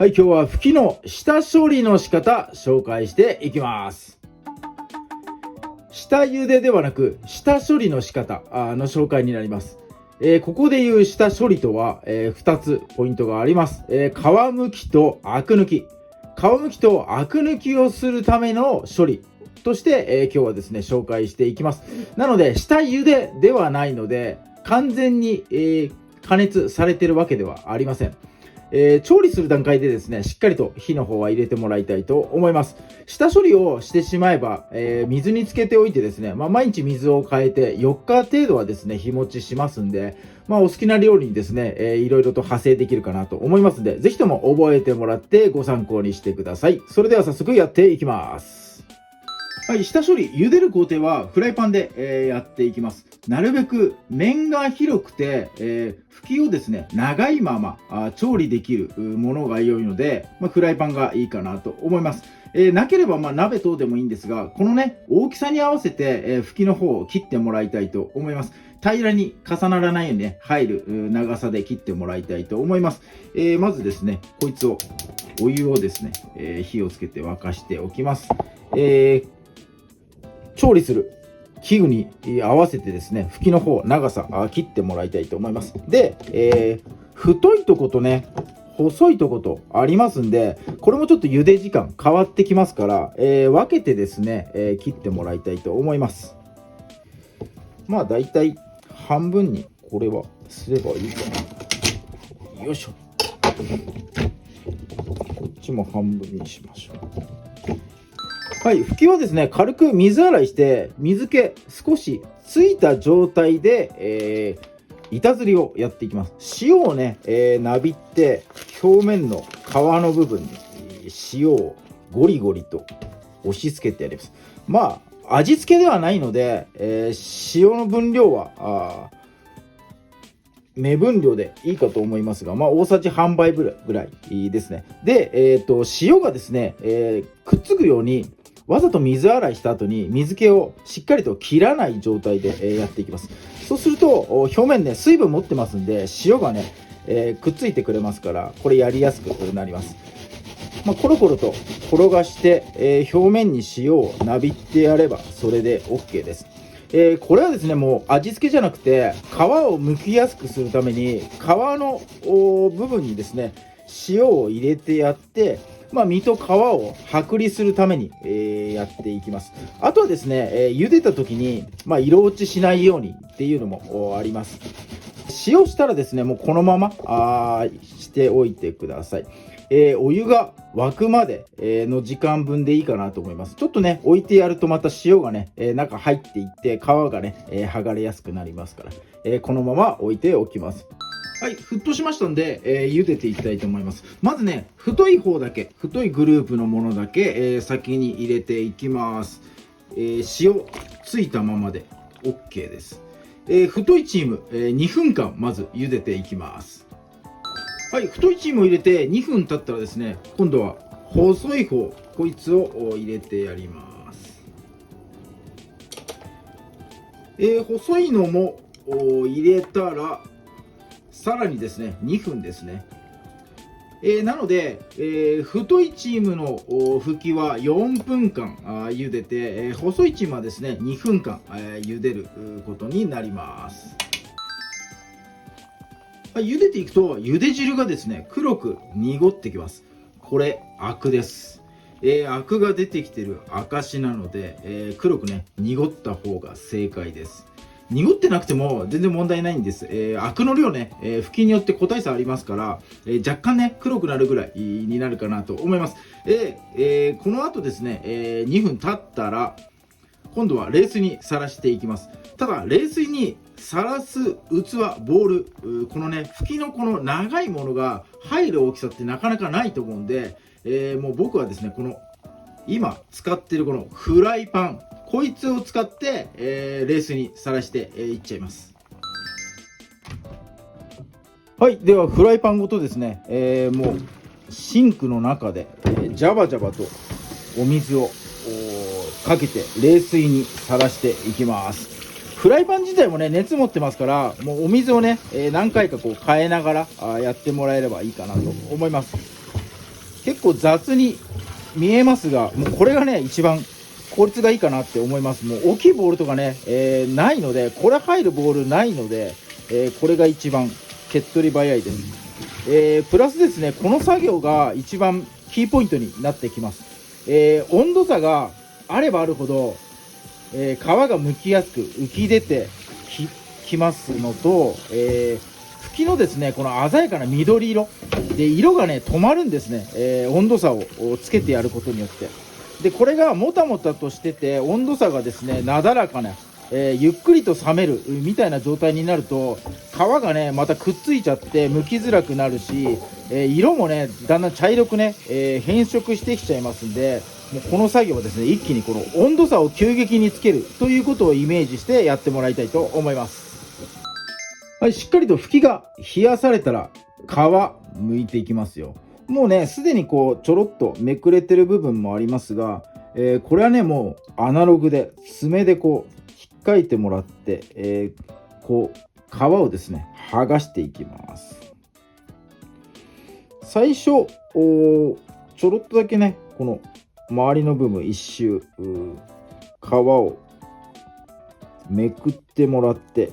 はい、今日はフキの下処理の仕方紹介していきます。下茹でではなく下処理の仕方の紹介になります。ここでいう下処理とは、2つポイントがあります。皮むきとアク抜き。皮むきとアク抜きをするための処理として、今日はですね紹介していきます。なので下茹でではないので完全に、加熱されているわけではありません。調理する段階でですねしっかりと火の方は入れてもらいたいと思います。下処理をしてしまえば、水につけておいてですね、毎日水を変えて4日程度はですね日持ちしますんで、お好きな料理にですね、いろいろと派生できるかなと思いますので、ぜひとも覚えてもらってご参考にしてください。それでは早速やっていきます。はい、下処理、茹でる工程はフライパンで、やっていきます。なるべく面が広くて、拭きをですね、長いまま調理できるものが良いので、フライパンがいいかなと思います。なければ鍋等でもいいんですが、このね、大きさに合わせて、拭きの方を切ってもらいたいと思います。平らに重ならないようにね、入る長さで切ってもらいたいと思います。まずですね、こいつを、お湯をですね、火をつけて沸かしておきます。調理する器具に合わせてですね、拭きの方、長さ切ってもらいたいと思います。で、太いとことね、細いとことありますんで、これもちょっと茹で時間変わってきますから、分けてですね、切ってもらいたいと思います。だいたい半分にこれはすればいいかな。よいしょ。こっちも半分にしましょう。はい、拭きはですね、軽く水洗いして水気少しついた状態で、板ずりをやっていきます。塩をね、なびって表面の皮の部分に塩をゴリゴリと押し付けてやります。味付けではないので、塩の分量は目分量でいいかと思いますが、大さじ半杯ぐらいですね。で、塩がですね、くっつくようにわざと水洗いした後に水気をしっかりと切らない状態で、やっていきます。そうすると表面ね水分持ってますんで、塩がね、くっついてくれますから、これやりやすくなります。コロコロと転がして、表面に塩をなびってやればそれで OK です。これはですね、もう味付けじゃなくて皮を剥きやすくするために皮の部分にですね塩を入れてやって、身と皮を剥離するために、やっていきます。あとはですね、茹でた時に、色落ちしないようにっていうのもあります。塩したらですね、もうこのまましておいてください。お湯が沸くまでの時間分でいいかなと思います。ちょっとね置いてやるとまた塩がね中入っていって皮がね剥がれやすくなりますから、このまま置いておきます。はい、沸騰しましたんで、茹でていきたいと思います。まずね、太い方だけ、太いグループのものだけ、先に入れていきます。塩ついたままで OK です。太いチーム、2分間まず茹でていきます。はい、太いチームを入れて2分経ったらですね、今度は細い方、こいつを入れてやります。細いのも入れたらさらにですね2分ですね。なので、太いチームの拭きは4分間茹でて、細いチームはですね2分間茹でることになります。茹でていくと茹で汁がですね黒く濁ってきます。これアクです。アクが出てきてる証なので、黒くね濁った方が正解です。濁ってなくても全然問題ないんです。アクの量ね、拭きによって個体差ありますから、若干ね黒くなるぐらいになるかなと思います。この後ですね、2分経ったら今度は冷水にさらしていきます。ただ冷水にさらす器、ボウル、このね拭きのこの長いものが入る大きさってなかなかないと思うんで、もう僕はですねこの今使ってるこのフライパン、こいつを使って、冷水にさらしていっちゃいます。はい、ではフライパンごとですね、もうシンクの中で、ジャバジャバとお水をかけて冷水にさらしていきます。フライパン自体もね熱持ってますから、もうお水をね、何回かこう変えながらやってもらえればいいかなと思います。結構雑に見えますが、もうこれがね一番効率がいいかなって思います。もう大きいボールとかね、ないので、これ入るボールないので、これが一番手っ取り早いです。プラスですね、この作業が一番キーポイントになってきます。温度差があればあるほど、皮が剥きやすく浮き出てきますのと、茎のですねこの鮮やかな緑色で色がね止まるんですね、温度差をつけてやることによって。でこれがもたもたとしてて温度差がですねなだらかな、ゆっくりと冷めるみたいな状態になると皮がねまたくっついちゃって剥きづらくなるし、色もねだんだん茶色くね、変色してきちゃいますんで、もうこの作業はですね一気にこの温度差を急激につけるということをイメージしてやってもらいたいと思います。はい、しっかりと茎が冷やされたら皮剥いていきますよ。もうねすでにこうちょろっとめくれてる部分もありますが、これはねもうアナログで爪でこう引っかいてもらって、こう皮をですね剥がしていきます。最初ちょろっとだけねこの周りの部分一周皮をめくってもらって、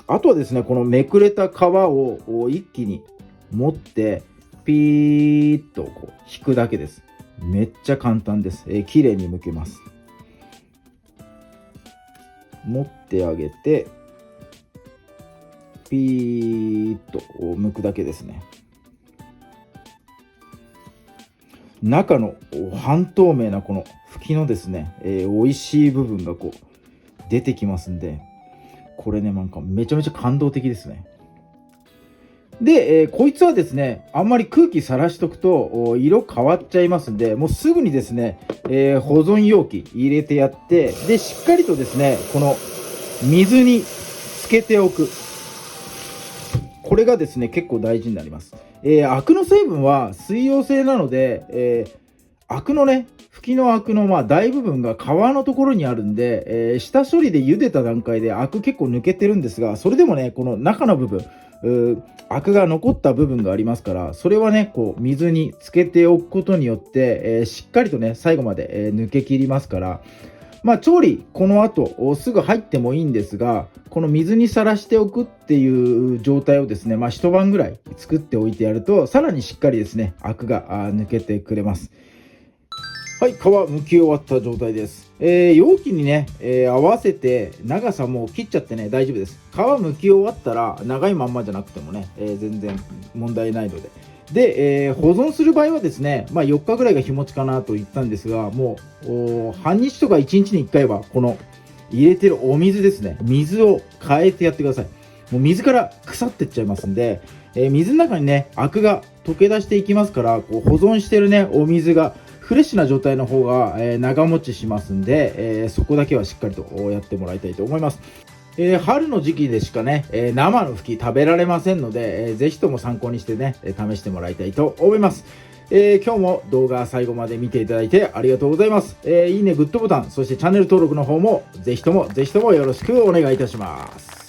あとはですねこのめくれた皮を一気に持ってピーッとこう引くだけです。めっちゃ簡単です。綺麗に剥けます。持ってあげてピーッと剥くだけですね。中の半透明なこの茎のですね、美味しい部分がこう出てきますんで、これねなんかめちゃめちゃ感動的ですね。で、こいつはですねあんまり空気さらしとくと色変わっちゃいますんで、もうすぐにですね、保存容器入れてやって、でしっかりとですねこの水につけておく、これがですね結構大事になります。アクの成分は水溶性なので、アクのね茎のアクの大部分が皮のところにあるんで、下処理で茹でた段階でアク結構抜けてるんですが、それでもねこの中の部分アクが残った部分がありますから、それはねこう水につけておくことによって、しっかりとね最後まで、抜けきりますから、調理この後すぐ入ってもいいんですが、この水にさらしておくっていう状態をですね、一晩ぐらい作っておいてやるとさらにしっかりですねアクが抜けてくれます。はい、皮剥き終わった状態です。容器にね、合わせて長さも切っちゃってね大丈夫です。皮剥き終わったら長いまんまじゃなくてもね、全然問題ないので。で、保存する場合はですね、4日ぐらいが日持ちかなと言ったんですが、もう半日とか1日に1回はこの入れてるお水ですね、水を変えてやってください。もう水から腐ってっちゃいますんで、水の中にねアクが溶け出していきますから、こう保存してるねお水がフレッシュな状態の方が、長持ちしますんで、そこだけはしっかりとやってもらいたいと思います。春の時期でしかね、生の茎食べられませんので、ぜひとも参考にしてね、試してもらいたいと思います。今日も動画最後まで見ていただいてありがとうございます。いいね、グッドボタン、そしてチャンネル登録の方もぜひともよろしくお願いいたします。